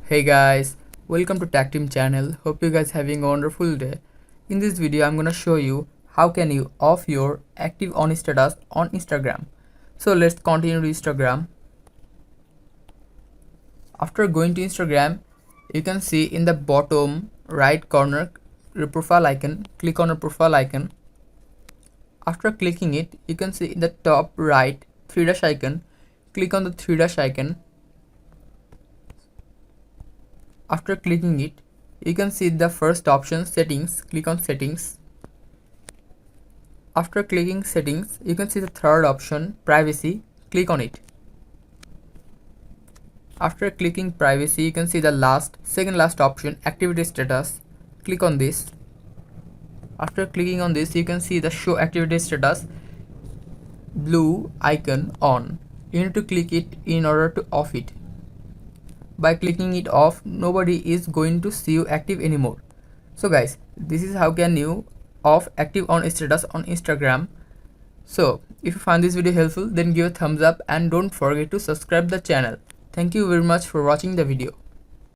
Hey guys, welcome to Tag Team channel. Hope you guys having a wonderful day. In this video, I'm gonna show you how can you off your active on status on Instagram. So let's continue to Instagram. After going to Instagram, you can see in the bottom right corner your profile icon. Click on your profile icon. After clicking it, you can see in the top right three dash icon. Click on the three dash icon. After clicking it, you can see the first option, settings. Click on settings. After clicking settings, you can see the third option, privacy. Click on it. After clicking privacy, you can see the second last option, activity status. Click on this. After clicking on this, you can see the show activity status blue icon on. You need to click it in order to off it. By clicking it off, nobody is going to see you active anymore. So guys, this is how can you off active on status on Instagram. So if you find this video helpful, then give a thumbs up and don't forget to subscribe the channel. Thank you very much for watching the video.